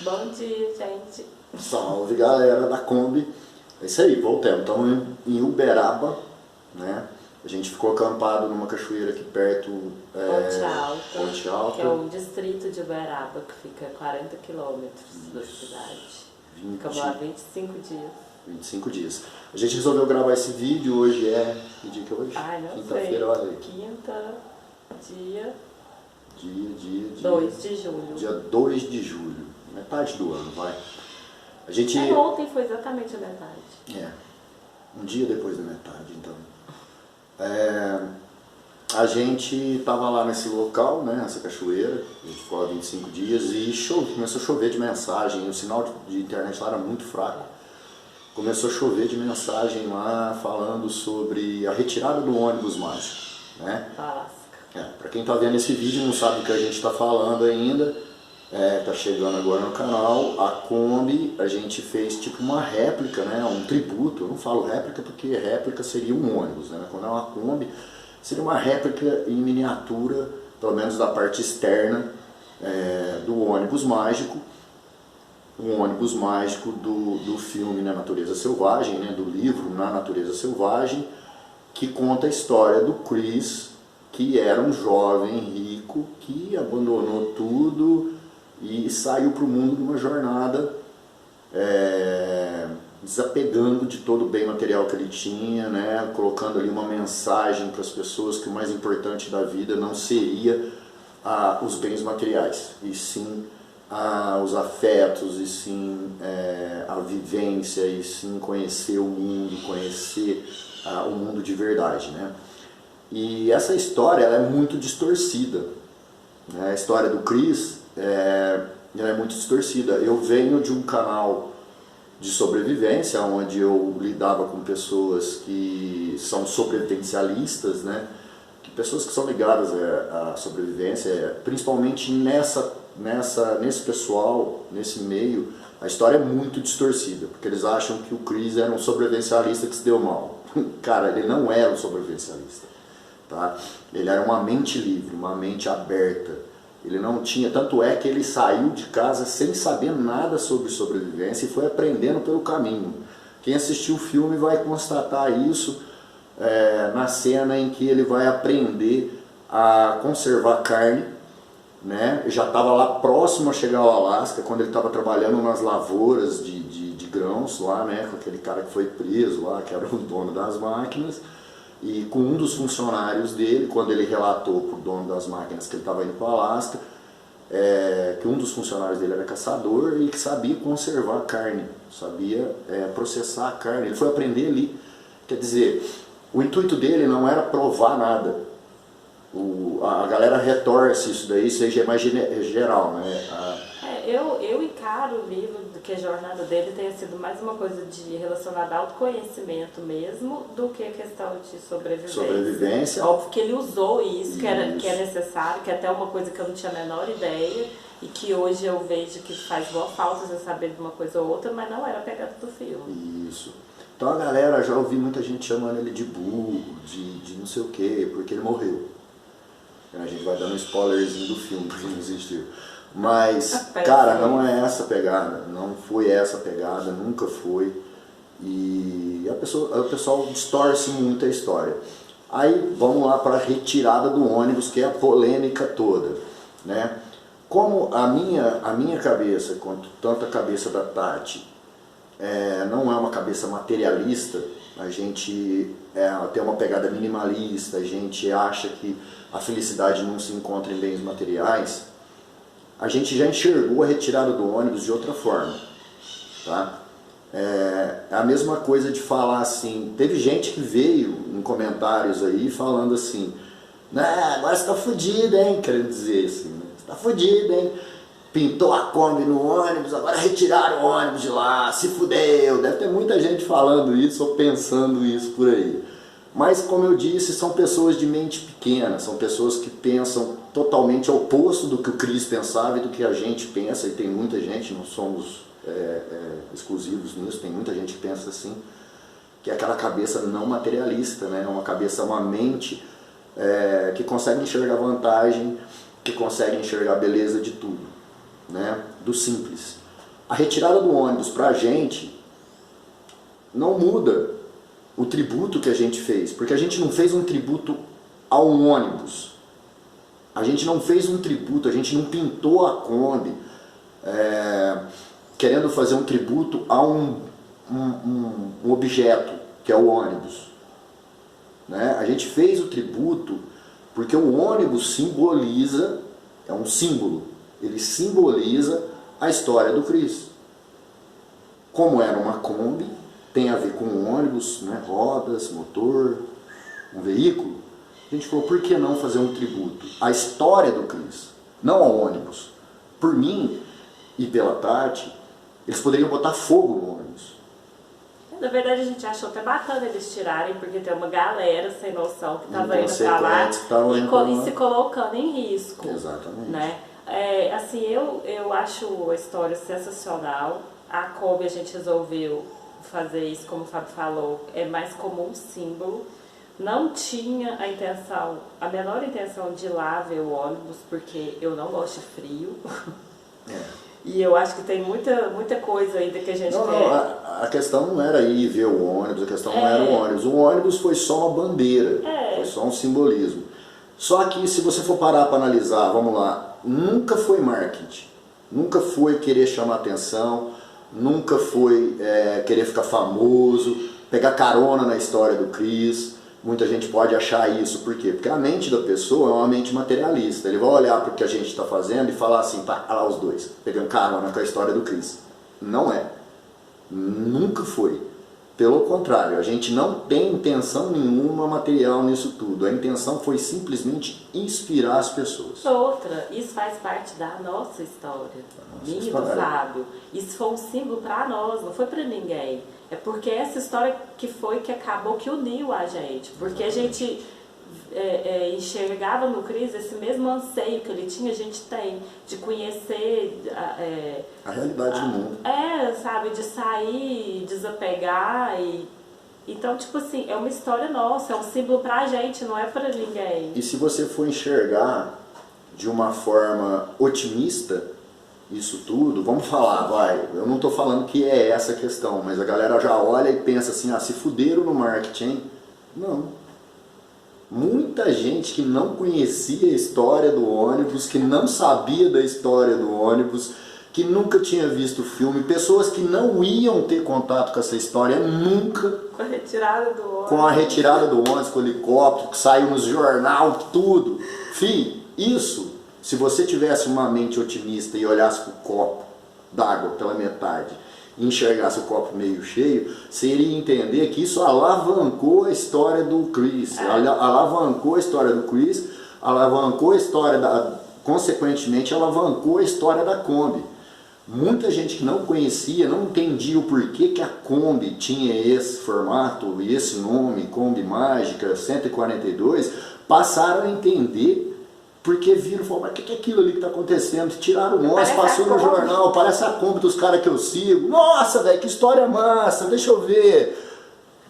Bom dia, gente. Salve, galera da Kombi. É isso aí, voltamos. Estamos em Uberaba, né? A gente ficou acampado numa cachoeira aqui perto, Ponte Alta, que é o distrito de Uberaba, que fica a 40 quilômetros da cidade. Ficamos lá 25 dias. 25 dias. A gente resolveu gravar esse vídeo, hoje é... Que dia que é hoje? Ai, não Quinta-feira, olha aí. Quinta, dia 2 de julho. Dia 2 de julho, metade do ano, vai. A gente... Ontem foi exatamente a metade. Um dia depois da metade, então. A gente tava lá nesse local, né, essa cachoeira, a gente ficou lá 25 dias e começou a chover de mensagem, o sinal de internet lá era muito fraco. Começou a chover de mensagem lá falando sobre a retirada do ônibus mágico, né? Alasca. Para quem está vendo esse vídeo e não sabe o que a gente está falando ainda, tá chegando agora no canal, a Kombi, a gente fez tipo uma réplica, né? Um tributo. Eu não falo réplica porque réplica seria um ônibus, né? Quando é uma Kombi, seria uma réplica em miniatura, pelo menos da parte externa, do ônibus mágico. Um ônibus mágico do filme Na Natureza Selvagem, né? Do livro Na Natureza Selvagem, que conta a história do Chris, que era um jovem rico que abandonou tudo e saiu para o mundo numa jornada desapegando de todo o bem material que ele tinha, né? Colocando ali uma mensagem para as pessoas que o mais importante da vida não seria os bens materiais, e sim os afetos, e sim a vivência, e sim conhecer o mundo, conhecer o mundo de verdade, né? E essa história ela é muito distorcida, né? A história do Chris ela é muito distorcida. Eu venho de um canal de sobrevivência, onde eu lidava com pessoas que são sobrevivencialistas, né? Pessoas que são ligadas à sobrevivência, principalmente nesse pessoal, nesse meio, a história é muito distorcida, porque eles acham que o Chris era um sobrevivencialista que se deu mal. Cara, ele não era um sobrevivencialista, tá? Ele era uma mente livre, uma mente aberta. Ele não tinha, tanto é que ele saiu de casa sem saber nada sobre sobrevivência e foi aprendendo pelo caminho. Quem assistiu o filme vai constatar isso na cena em que ele vai aprender a conservar carne, né? Já estava lá próximo a chegar ao Alasca, quando ele estava trabalhando nas lavouras de grãos lá, né? Com aquele cara que foi preso lá, que era o dono das máquinas. E com um dos funcionários dele, quando ele relatou para o dono das máquinas que ele estava indo para o Alasca, que um dos funcionários dele era caçador e que sabia conservar carne, sabia processar a carne. Ele foi aprender ali. Quer dizer, o intuito dele não era provar nada. A galera retorce isso daí, seja mais geral, né? Eu encaro o livro, que a jornada dele tenha sido mais uma coisa relacionada ao autoconhecimento mesmo, do que a questão de sobrevivência. Óbvio que ele usou isso, que é necessário, que é até uma coisa que eu não tinha a menor ideia, e que hoje eu vejo que faz boa falta você saber de uma coisa ou outra, mas não era pegada do filme. Isso. Então a galera, já ouvi muita gente chamando ele de burro, de não sei o quê, porque ele morreu. A gente vai dando um spoilerzinho do filme, porque não existiu. Mas, cara, não é essa pegada, não foi essa pegada, nunca foi. E o pessoal distorce muito a história. Aí vamos lá para a retirada do ônibus, que é a polêmica toda, né? Como a minha cabeça, quanto tanto a cabeça da Tati, não é uma cabeça materialista, a gente tem uma pegada minimalista, a gente acha que a felicidade não se encontra em bens materiais, a gente já enxergou a retirada do ônibus de outra forma, tá? É a mesma coisa de falar assim, teve gente que veio em comentários aí falando assim, agora você tá fudido, hein, querendo dizer assim, né? Você tá fudido, hein? Pintou a Kombi no ônibus, agora retiraram o ônibus de lá, se fudeu. Deve ter muita gente falando isso ou pensando isso por aí. Mas, como eu disse, são pessoas de mente pequena, são pessoas que pensam totalmente ao oposto do que o Chris pensava e do que a gente pensa, e tem muita gente, não somos exclusivos nisso, tem muita gente que pensa assim, que é aquela cabeça não materialista, né? Uma mente que consegue enxergar vantagem, que consegue enxergar a beleza de tudo, né? Do simples. A retirada do ônibus para a gente não muda o tributo que a gente fez, porque a gente não fez um tributo ao ônibus. A gente não fez um tributo, a gente não pintou a Kombi querendo fazer um tributo a um objeto, que é o ônibus. Né? A gente fez o tributo porque o ônibus simboliza, é um símbolo, ele simboliza a história do Cristo. Como era uma Kombi, tem a ver com um ônibus, né? Rodas, motor, um veículo. A gente falou, por que não fazer um tributo à história do Cristo, não ao ônibus? Por mim e pela Tati, eles poderiam botar fogo no ônibus. Na verdade, a gente achou até bacana eles tirarem, porque tem uma galera sem noção que estava indo pra lá e se colocando em risco. Exatamente. Né? Assim, eu acho a história sensacional. A Kombi a gente resolveu fazer isso, como o Fábio falou, é mais como um símbolo. Não tinha a menor intenção de ir lá ver o ônibus, porque eu não gosto de frio. E eu acho que tem muita coisa ainda que a gente quer. Não, a questão não era ir ver o ônibus, a questão não era o ônibus. O ônibus foi só uma bandeira, foi só um simbolismo. Só que se você for parar para analisar, vamos lá, nunca foi marketing, nunca foi querer chamar atenção, nunca foi querer ficar famoso, pegar carona na história do Cris. Muita gente pode achar isso, por quê? Porque a mente da pessoa é uma mente materialista. Ele vai olhar para o que a gente está fazendo e falar assim, tá, olha lá os dois, pegando carona com a história do Cris. Não é. Nunca foi. Pelo contrário, a gente não tem intenção nenhuma material nisso tudo. A intenção foi simplesmente inspirar as pessoas. Outra, isso faz parte da nossa história. Minha e do Fábio. Isso foi um símbolo para nós, não foi para ninguém. É porque essa história que acabou, que uniu a gente. Porque a gente enxergava no Cris esse mesmo anseio que ele tinha, a gente tem, de conhecer a realidade do mundo. Sabe, de sair, desapegar. Então, tipo assim, é uma história nossa, é um símbolo pra gente, não é pra ninguém. E se você for enxergar de uma forma otimista isso tudo, vamos falar, eu não estou falando que é essa a questão, mas a galera já olha e pensa assim, se fuderam no marketing, hein? Não. Muita gente que não conhecia a história do ônibus, que não sabia da história do ônibus, que nunca tinha visto o filme, pessoas que não iam ter contato com essa história nunca. Com a retirada do ônibus. Com a retirada do ônibus, com o helicóptero, que saiu nos jornal, tudo. Isso... Se você tivesse uma mente otimista e olhasse para o copo d'água pela metade e enxergasse o copo meio cheio, você iria entender que isso alavancou a história do Cris, alavancou a história do Cris, alavancou a história consequentemente alavancou a história da Kombi. Muita gente que não conhecia, não entendia o porquê que a Kombi tinha esse formato e esse nome, Kombi Mágica 142, passaram a entender. Porque viram e falaram, mas o que é aquilo ali que está acontecendo? Tiraram nós, passou no jornal, parece a Kombi dos caras que eu sigo. Nossa, velho, que história massa, deixa eu ver.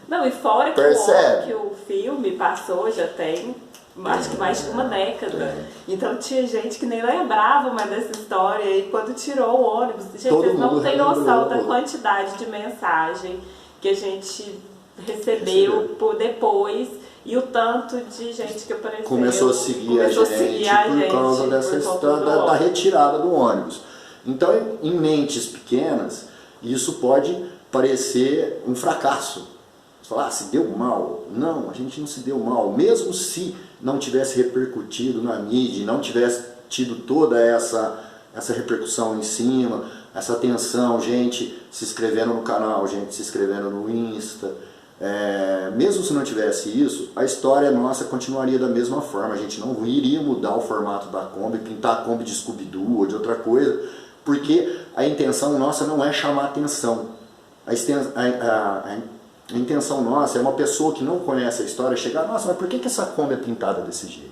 Não, e fora que o filme passou, já tem, acho que mais de uma década. Então tinha gente que nem lembrava mais dessa história. E quando tirou o ônibus, gente, vocês não têm noção da quantidade de mensagem que a gente recebeu por depois. E o tanto de gente que apareceu. Começou a seguir a gente por causa dessa história da retirada do ônibus. Então, em mentes pequenas, isso pode parecer um fracasso. Você fala, se deu mal. Não, a gente não se deu mal. Mesmo se não tivesse repercutido na mídia, não tivesse tido toda essa repercussão em cima, essa atenção, gente se inscrevendo no canal, gente se inscrevendo no Insta. Mesmo se não tivesse isso, a história nossa continuaria da mesma forma. A gente não iria mudar o formato da Kombi, pintar a Kombi de Scooby-Doo ou de outra coisa, porque a intenção nossa não é chamar atenção. A intenção nossa é uma pessoa que não conhece a história chegar, nossa, mas por que essa Kombi é pintada desse jeito?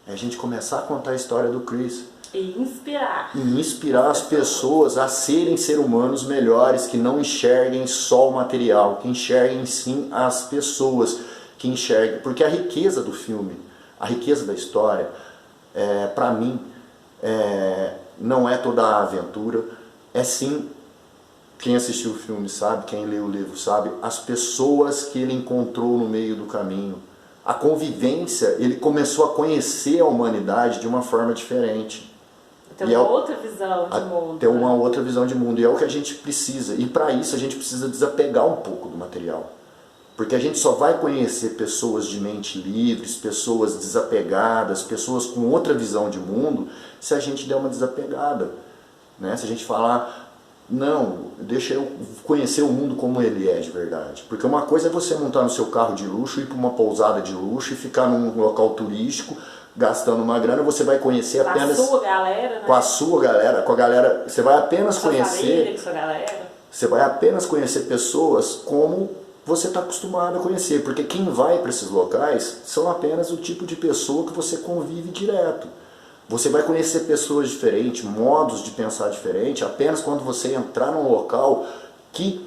É a gente começar a contar a história do Cris. E inspirar. E inspirar as pessoas a serem seres humanos melhores, que não enxerguem só o material, que enxerguem sim as pessoas, que enxerguem. Porque a riqueza do filme, a riqueza da história, para mim, não é toda a aventura, é sim, quem assistiu o filme sabe, quem leu o livro sabe, as pessoas que ele encontrou no meio do caminho. A convivência, ele começou a conhecer a humanidade de uma forma diferente. Tem uma outra visão de mundo. Tem uma outra visão de mundo, e é o que a gente precisa. E para isso a gente precisa desapegar um pouco do material. Porque a gente só vai conhecer pessoas de mente livres, pessoas desapegadas, pessoas com outra visão de mundo, se a gente der uma desapegada. Né? Se a gente falar, não, deixa eu conhecer o mundo como ele é de verdade. Porque uma coisa é você montar no seu carro de luxo, ir para uma pousada de luxo e ficar num local turístico, gastando uma grana, você vai conhecer apenas... Com a sua galera, né? Com a sua galera, com a galera... Você vai apenas com conhecer... Família, com sua galera. Você vai apenas conhecer pessoas como você está acostumado a conhecer. Porque quem vai para esses locais são apenas o tipo de pessoa que você convive direto. Você vai conhecer pessoas diferentes, modos de pensar diferentes, apenas quando você entrar num local que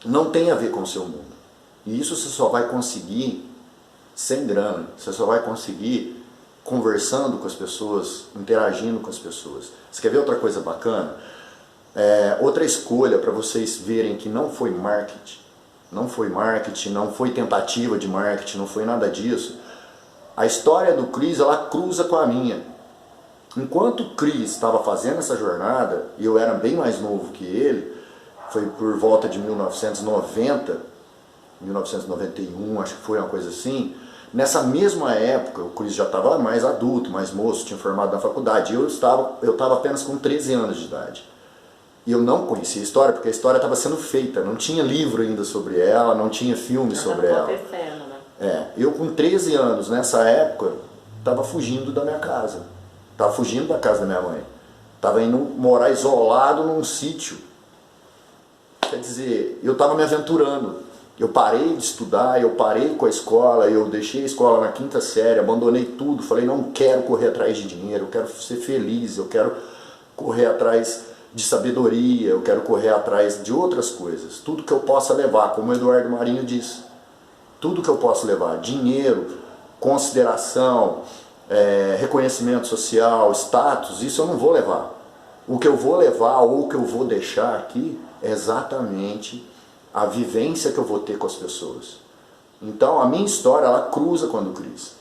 não tem a ver com o seu mundo. E isso você só vai conseguir sem grana, você só vai conseguir conversando com as pessoas, interagindo com as pessoas. Você quer ver outra coisa bacana? Outra escolha para vocês verem que não foi marketing, não foi tentativa de marketing, não foi nada disso. A história do Chris, ela cruza com a minha. Enquanto o Chris estava fazendo essa jornada, e eu era bem mais novo que ele, foi por volta de 1990, 1991, acho que foi uma coisa assim. Nessa mesma época, o Chris já estava mais adulto, mais moço, tinha formado na faculdade. Eu estava apenas com 13 anos de idade. E eu não conhecia a história, porque a história estava sendo feita. Não tinha livro ainda sobre ela, não tinha filme sobre ela. Né? Eu com 13 anos, nessa época, estava fugindo da minha casa. Estava fugindo da casa da minha mãe. Estava indo morar isolado num sítio. Quer dizer, eu estava me aventurando. Eu parei de estudar, eu parei com a escola, eu deixei a escola na 5ª série, abandonei tudo, falei, não quero correr atrás de dinheiro, eu quero ser feliz, eu quero correr atrás de sabedoria, eu quero correr atrás de outras coisas. Tudo que eu possa levar, como o Eduardo Marinho disse, tudo que eu posso levar, dinheiro, consideração, reconhecimento social, status, isso eu não vou levar. O que eu vou levar ou o que eu vou deixar aqui é exatamente a vivência que eu vou ter com as pessoas. Então a minha história, ela cruza com a do Chris.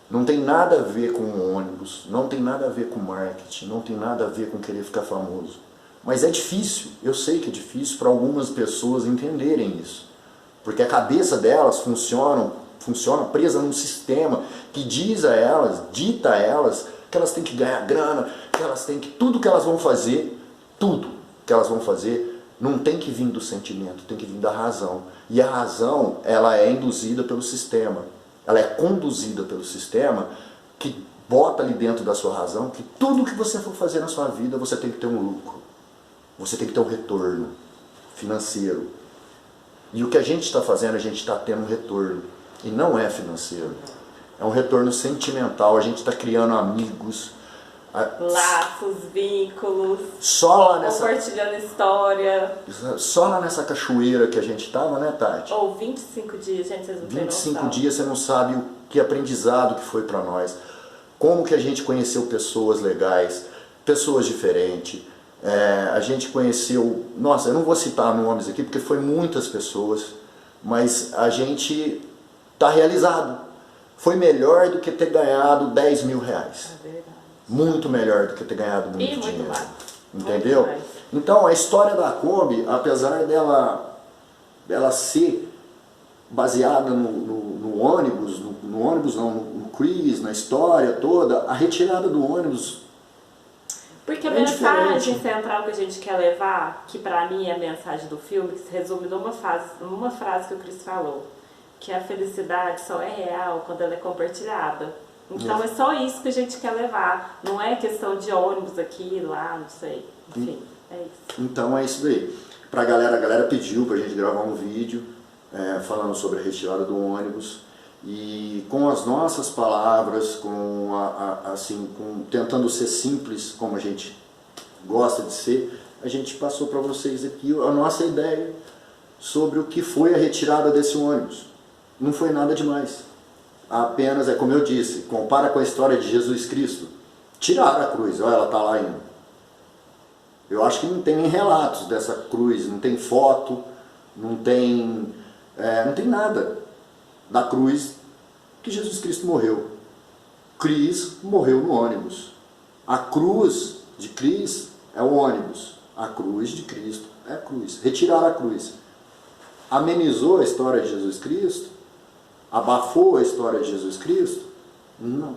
Não tem nada a ver com ônibus, não tem nada a ver com marketing, não tem nada a ver com querer ficar famoso. Mas é difícil, eu sei que é difícil para algumas pessoas entenderem isso. Porque a cabeça delas funciona presa num sistema que diz a elas, dita a elas, que elas têm que ganhar grana, que elas têm que... Tudo que elas vão fazer, não tem que vir do sentimento, tem que vir da razão. E a razão, ela é induzida pelo sistema. Ela é conduzida pelo sistema que bota ali dentro da sua razão que tudo que você for fazer na sua vida, você tem que ter um lucro. Você tem que ter um retorno financeiro. E o que a gente está fazendo, a gente está tendo um retorno. E não é financeiro. É um retorno sentimental. A gente está criando amigos. Laços, vínculos. Só lá nessa... Compartilhando história. Só lá nessa cachoeira que a gente estava, né, Tati? Ou 25 dias, gente, vocês não têm noção. 25 dias, você não sabe o que aprendizado que foi para nós. Como que a gente conheceu pessoas legais, pessoas diferentes. A gente conheceu... Nossa, eu não vou citar nomes aqui, porque foi muitas pessoas. Mas a gente está realizado. Foi melhor do que ter ganhado 10 mil reais. É verdade. Muito melhor do que ter ganhado muito dinheiro. Muito mais. Entendeu? Muito mais. Então a história da Kombi, apesar dela ser baseada no ônibus, no Chris, na história toda, a retirada do ônibus porque a mensagem central que a gente quer levar, que pra mim é a mensagem do filme, que se resume numa frase que o Chris falou, que a felicidade só é real quando ela é compartilhada. Então é só isso que a gente quer levar. Não é questão de ônibus aqui, lá, não sei. Enfim, é isso. Então é isso daí. A galera pediu pra gente gravar um vídeo falando sobre a retirada do ônibus. E com as nossas palavras, tentando ser simples, como a gente gosta de ser, a gente passou para vocês aqui a nossa ideia sobre o que foi a retirada desse ônibus. Não foi nada demais. Apenas, como eu disse, compara com a história de Jesus Cristo. Tiraram a cruz, olha, ela está lá ainda. Eu acho que não tem nem relatos dessa cruz, não tem foto, não tem nada da cruz que Jesus Cristo morreu. Cris morreu no ônibus. A cruz de Cris é o ônibus. A cruz de Cristo é a cruz. Retirar a cruz. Amenizou a história de Jesus Cristo? Abafou a história de Jesus Cristo? Não.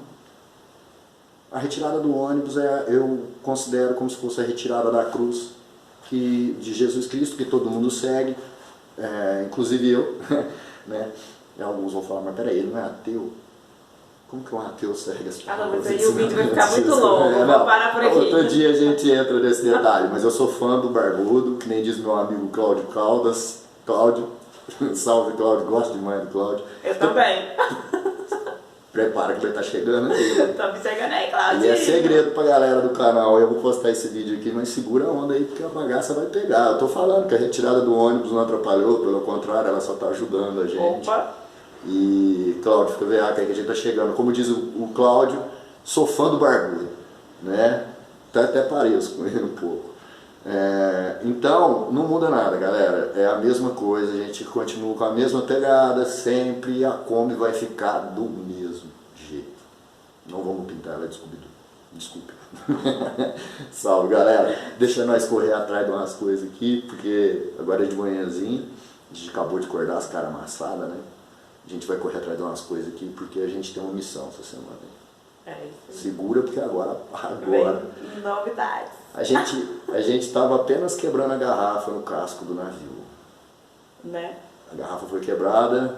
A retirada do ônibus eu considero como se fosse a retirada da cruz de Jesus Cristo, que todo mundo segue, inclusive eu. Né? Alguns vão falar, mas peraí, ele não é ateu? Como que um ateu segue as palavras? Não, mas aí o vídeo vai ficar muito longo, vou parar por aqui. Outro dia a gente entra nesse detalhe, mas eu sou fã do Barbudo, que nem diz meu amigo Cláudio Caldas. Cláudio, salve Cláudio, gosto demais do Cláudio. Eu também. Prepara que vai estar chegando aí. Estamos chegando aí, Cláudio. E é segredo pra galera do canal, eu vou postar esse vídeo aqui, mas segura a onda aí porque a bagaça vai pegar. Eu tô falando que a retirada do ônibus não atrapalhou, pelo contrário, ela só tá ajudando a gente. Opa! E Cláudio, fica veaco aí que a gente tá chegando. Como diz o Cláudio, sou fã do Barbudo, né? Até pareço com ele um pouco. Então, não muda nada, galera. É a mesma coisa, a gente continua com a mesma pegada sempre e a Kombi vai ficar do mesmo jeito. Não vamos pintar ela de Scooby-Doo. Desculpe. Salve, galera. Deixa nós correr atrás de umas coisas aqui, porque agora é de manhãzinha. A gente acabou de acordar as caras amassadas, né? A gente vai correr atrás de umas coisas aqui, porque a gente tem uma missão essa semana. Isso. Segura, porque agora vem novidades. A gente estava apenas quebrando a garrafa no casco do navio. Né? A garrafa foi quebrada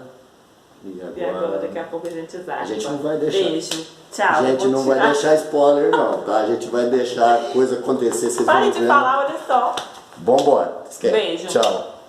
e agora daqui a pouco a gente zaga. A gente não vai deixar. Beijo. Tchau. A gente não vai deixar spoiler não, tá? A gente vai deixar a coisa acontecer. Parem de falar, olha só. Vambora. Esquece. Beijo. Tchau.